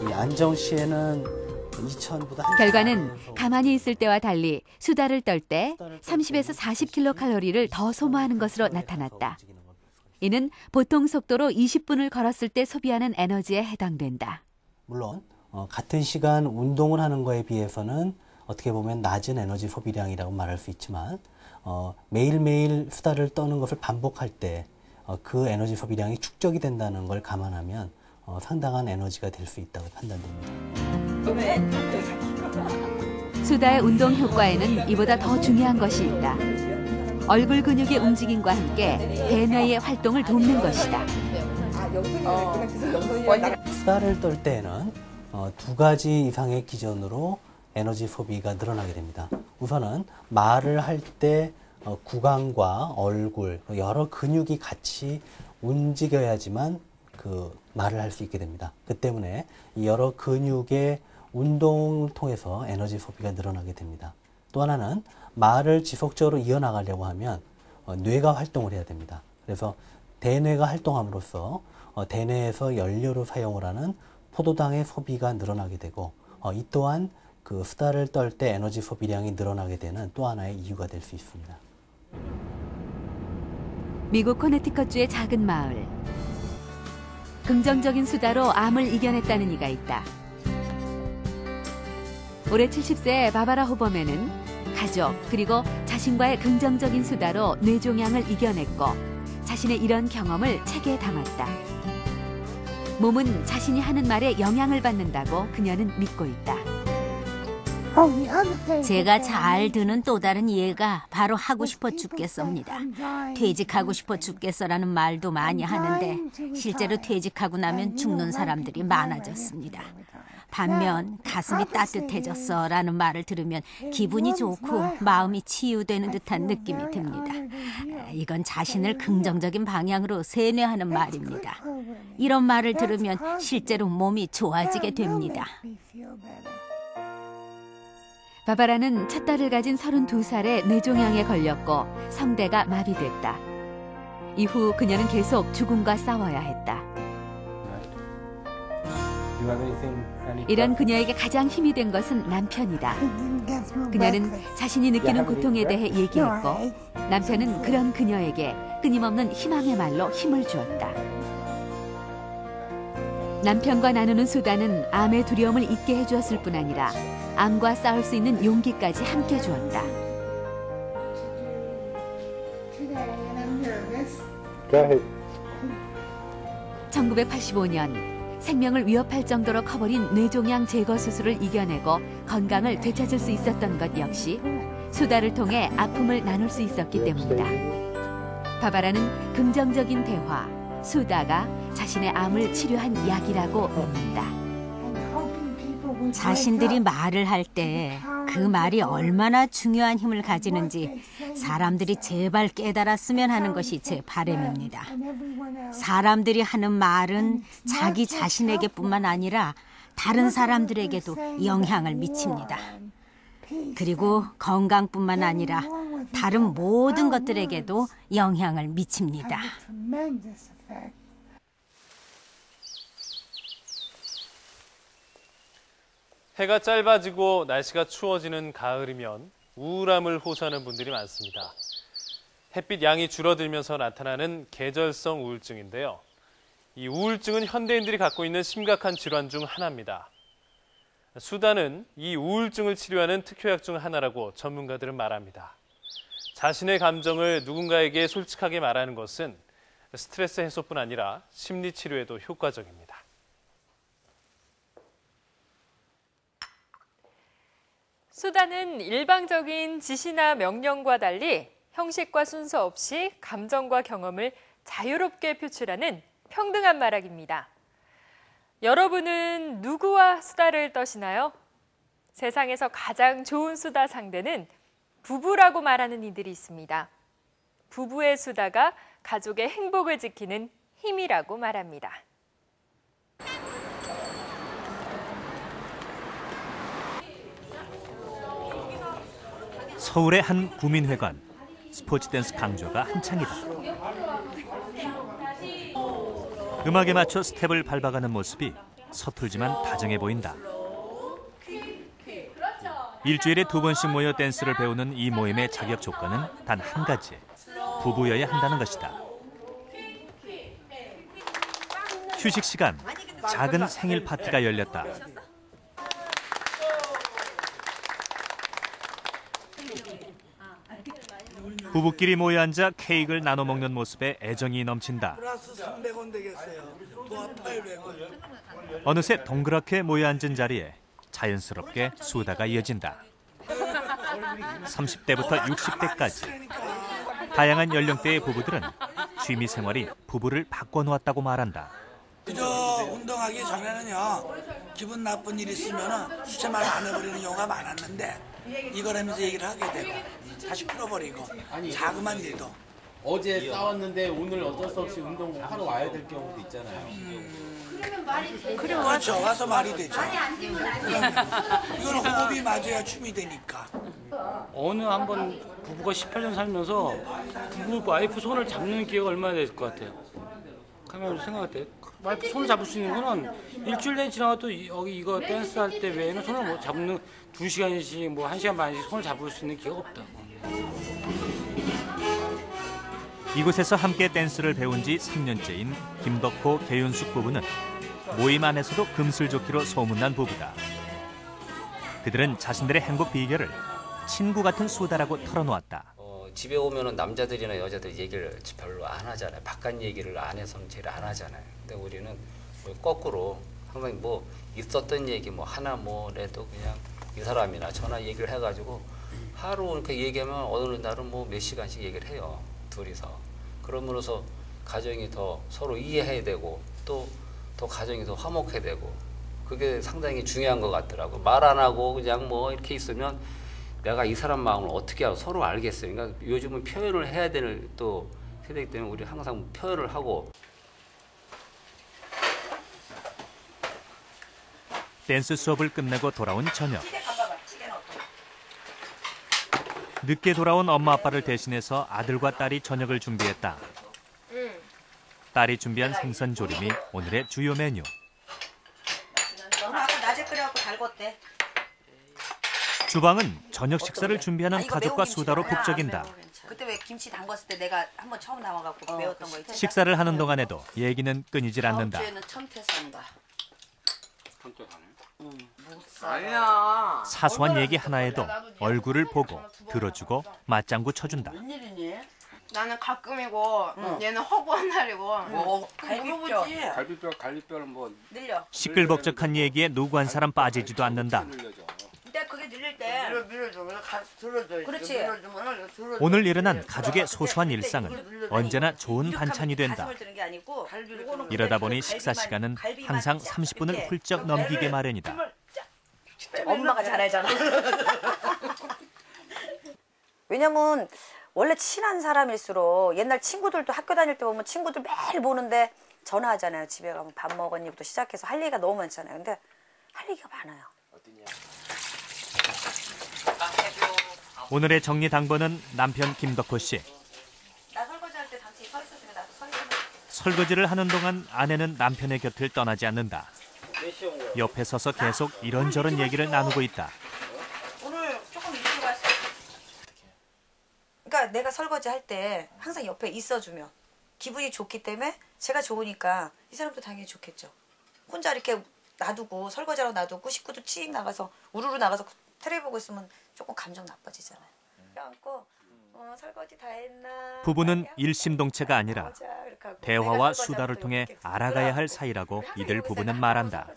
이 안정 시에는 결과는 가만히 있을 때와 달리 수다를 떨 때 30에서 40kcal를 더 소모하는 것으로 나타났다. 이는 보통 속도로 20분을 걸었을 때 소비하는 에너지에 해당된다. 물론 같은 시간 운동을 하는 거에 비해서는 어떻게 보면 낮은 에너지 소비량이라고 말할 수 있지만 매일매일 수다를 떠는 것을 반복할 때 그 에너지 소비량이 축적이 된다는 걸 감안하면 상당한 에너지가 될 수 있다고 판단됩니다. 수다의 운동 효과에는 이보다 더 중요한 것이 있다. 얼굴 근육의 움직임과 함께 대뇌의 활동을 돕는 것이다. 수다를 떨 때에는 두 가지 이상의 기전으로 에너지 소비가 늘어나게 됩니다. 우선은 말을 할 때 구강과 얼굴, 여러 근육이 같이 움직여야지만 그 말을 할 수 있게 됩니다. 그 때문에 이 여러 근육의 운동을 통해서 에너지 소비가 늘어나게 됩니다. 또 하나는 말을 지속적으로 이어나가려고 하면 뇌가 활동을 해야 됩니다. 그래서 대뇌가 활동함으로써 대뇌에서 연료로 사용을 하는 포도당의 소비가 늘어나게 되고 이 또한 그 수다를 떨 때 에너지 소비량이 늘어나게 되는 또 하나의 이유가 될 수 있습니다. 미국 코네티컷주의 작은 마을. 긍정적인 수다로 암을 이겨냈다는 이가 있다. 올해 70세의 바바라 호버맨은 가족 그리고 자신과의 긍정적인 수다로 뇌종양을 이겨냈고 자신의 이런 경험을 책에 담았다. 몸은 자신이 하는 말에 영향을 받는다고 그녀는 믿고 있다. 제가 잘 드는 또 다른 이해가 바로 하고 싶어 죽겠습니다. 퇴직하고 싶어 죽겠어라는 말도 많이 하는데 실제로 퇴직하고 나면 죽는 사람들이 많아졌습니다. 반면 가슴이 따뜻해졌어라는 말을 들으면 기분이 좋고 마음이 치유되는 듯한 느낌이 듭니다. 이건 자신을 긍정적인 방향으로 세뇌하는 말입니다. 이런 말을 들으면 실제로 몸이 좋아지게 됩니다. 바바라는 첫 딸을 가진 32살에 뇌종양에 걸렸고 성대가 마비됐다. 이후 그녀는 계속 죽음과 싸워야 했다. 이런 그녀에게 가장 힘이 된 것은 남편이다. 그녀는 자신이 느끼는 고통에 대해 얘기했고 남편은 그런 그녀에게 끊임없는 희망의 말로 힘을 주었다. 남편과 나누는 수다는 암의 두려움을 잊게 해주었을 뿐 아니라 암과 싸울 수 있는 용기까지 함께 주었다. Go ahead. 1985년 생명을 위협할 정도로 커버린 뇌종양 제거 수술을 이겨내고 건강을 되찾을 수 있었던 것 역시 수다를 통해 아픔을 나눌 수 있었기 때문이다. 바바라는 긍정적인 대화, 수다가 자신의 암을 치료한 약이라고 믿는다. 자신들이 말을 할 때 그 말이 얼마나 중요한 힘을 가지는지 사람들이 제발 깨달았으면 하는 것이 제 바람입니다. 사람들이 하는 말은 자기 자신에게뿐만 아니라 다른 사람들에게도 영향을 미칩니다. 그리고 건강뿐만 아니라 다른 모든 것들에게도 영향을 미칩니다. 해가 짧아지고 날씨가 추워지는 가을이면 우울함을 호소하는 분들이 많습니다. 햇빛 양이 줄어들면서 나타나는 계절성 우울증인데요. 이 우울증은 현대인들이 갖고 있는 심각한 질환 중 하나입니다. 수다는 이 우울증을 치료하는 특효약 중 하나라고 전문가들은 말합니다. 자신의 감정을 누군가에게 솔직하게 말하는 것은 스트레스 해소뿐 아니라 심리 치료에도 효과적입니다. 수다는 일방적인 지시나 명령과 달리 형식과 순서 없이 감정과 경험을 자유롭게 표출하는 평등한 말학입니다. 여러분은 누구와 수다를 떠시나요? 세상에서 가장 좋은 수다 상대는 부부라고 말하는 이들이 있습니다. 부부의 수다가 가족의 행복을 지키는 힘이라고 말합니다. 서울의 한 구민회관, 스포츠 댄스 강좌가 한창이다. 음악에 맞춰 스텝을 밟아가는 모습이 서툴지만 다정해 보인다. 일주일에 2번씩 모여 댄스를 배우는 이 모임의 자격 조건은 단 한 가지. 부부여야 한다는 것이다. 휴식 시간, 작은 생일 파티가 열렸다. 부부끼리 모여 앉아 케이크를 나눠 먹는 모습에 애정이 넘친다. 플러스 300원 되겠어요. 또 800원. 어느새 동그랗게 모여 앉은 자리에 자연스럽게 수다가 이어진다. 30대부터 60대까지 다양한 연령대의 부부들은 취미 생활이 부부를 바꿔놓았다고 말한다. 그저 운동하기 전에는요, 기분 나쁜 일 있으면 수채 말 안 해버리는 경우가 많았는데 이거라면서 얘기를 하게 되고 다시 풀어버리고 자그만 일도. 어제 싸웠는데 오늘 어쩔 수 없이 운동하러 와야 될 경우도 있잖아요. 그렇죠. 와서 말이 되죠. 이건 호흡이 맞아야 춤이 되니까. 어느 한번 부부가 18년 살면서 부부 와이프 손을 잡는 기회가 얼마나 됐을 것 같아요. 카메라로 생각할 때 와이프 손을 잡을 수 있는 거는 일주일 내내 지나가도 여기 이거 댄스 할 때 외에는 손을 못 잡는 2시간씩 뭐 1시간 반씩 손을 잡을 수 있는 기회가 없다고. 이곳에서 함께 댄스를 배운 지 3년째인 김덕호, 개윤숙 부부는 모임 안에서도 금슬좋기로 소문난 부부다. 그들은 자신들의 행복 비결을 친구 같은 수다라고 털어놓았다. 집에 오면은 남자들이나 여자들 얘기를 별로 안 하잖아요. 바깥 얘기를 안에서는 제일 안 하잖아요. 근데 우리는 거꾸로 항상 뭐 있었던 얘기 뭐 하나 뭐래도 그냥 이 사람이나 전화 얘기를 해가지고 하루 이렇게 얘기하면 어느 날은 뭐 몇 시간씩 얘기를 해요. 둘이서. 그러므로서 가정이 더 서로 이해해야 되고 또 가정이 더 화목해야 되고 그게 상당히 중요한 것 같더라고. 말 안 하고 그냥 뭐 이렇게 있으면 내가 이 사람 마음을 어떻게 하고 서로 알겠어요. 그러니까 요즘은 표현을 해야 되는 또 세대이기 때문에 우리 항상 표현을 하고. 댄스 수업을 끝내고 돌아온 저녁. 늦게 돌아온 엄마 아빠를 대신해서 아들과 딸이 저녁을 준비했다. 딸이 준비한 생선 조림이 오늘의 주요 메뉴. 오늘 아까 낮에 끓여갖고 달궜대. 주방은 저녁 식사를 준비하는 가족과 수다로 북적인다. 그때 왜 김치 담궜을 때 내가 한번 처음 나와갖고 배웠던 거 있지? 식사를 하는 동안에도 얘기는 끊이질 않는다. 다음 주에는 청태산다. 아니야. 사소한 얘기 하나에도 얼굴을 보고 들어주고 맞장구 쳐준다. 웬일이니? 나는 가끔이고 얘는 허구한 날이고. 갈비뼈. 갈비뼈는 뭐 늘려. 시끌벅적한 얘기에 누구 한 사람 빠지지도 않는다. 근데 그게 늘릴 때 밀어주면 들어줘. 그렇지. 오늘 일어난 가족의 소소한 일상은 언제나 좋은 반찬이 된다. 가슴을 드는 게 아니고 이러다 보니 식사 시간은 항상 30분을 훌쩍 넘기게 마련이다. 엄마가 잘 알잖아. 왜냐면 원래 친한 사람일수록 옛날 친구들도 학교 다닐 때 보면 친구들 매일 보는데 전화하잖아요. 집에 가면 밥 먹었니부터 시작해서 할 얘기가 너무 많잖아요. 근데 할 얘기가 많아요. 오늘의 정리당번은 남편 김덕호 씨. 나 설거지할 때 당신이 서 있었으면 나도 설거지를 하는 동안 아내는 남편의 곁을 떠나지 않는다. 옆에 서서 계속 이런저런 얘기를 나누고 있다. 오늘 조금 일찍 왔어. 그러니까 내가 설거지 할 때 항상 옆에 있어주면 기분이 좋기 때문에 제가 좋으니까 이 사람도 당연히 좋겠죠. 혼자 이렇게 놔두고 설거지하러 놔두고 식구도 칙 나가서 우르르 나가서 텔레비 보고 있으면 조금 감정 나빠지잖아요. 그래갖고 설거지 다 했나. 부부는 일심동체가 아니라 대화와 수다를 통해 알아가야 할 사이라고 이들 부부는 말한다.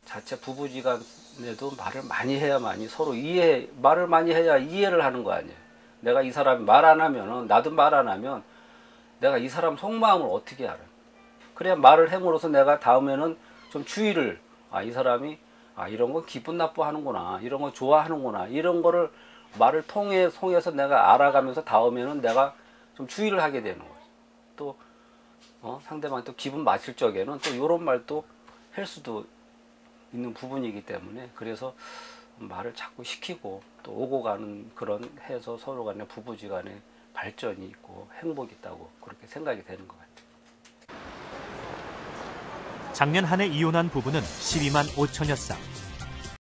자체 부부지간에도 말을 많이 해야만이 서로 말을 많이 해야 이해를 하는 거 아니에요. 내가 이 사람이 말 안 하면은 나도 말 안 하면 내가 이 사람 속마음을 어떻게 알아? 그래야 말을 함으로써 내가 다음에는 좀 주의를 이 사람이 이런 거 기분 나빠하는구나, 이런 거 좋아하는구나, 이런 거를 말을 통해서 내가 알아가면서 다음에는 내가 좀 주의를 하게 되는 거죠. 또 상대방이 또 기분 마칠 적에는 또 이런 말도 할 수도 있는 부분이기 때문에 그래서 말을 자꾸 시키고 또 오고 가는 그런 해서 서로 간에 부부지간에 발전이 있고 행복이 있다고 그렇게 생각이 되는 것 같아요. 작년 한 해 이혼한 부부는 12만 5천여 쌍.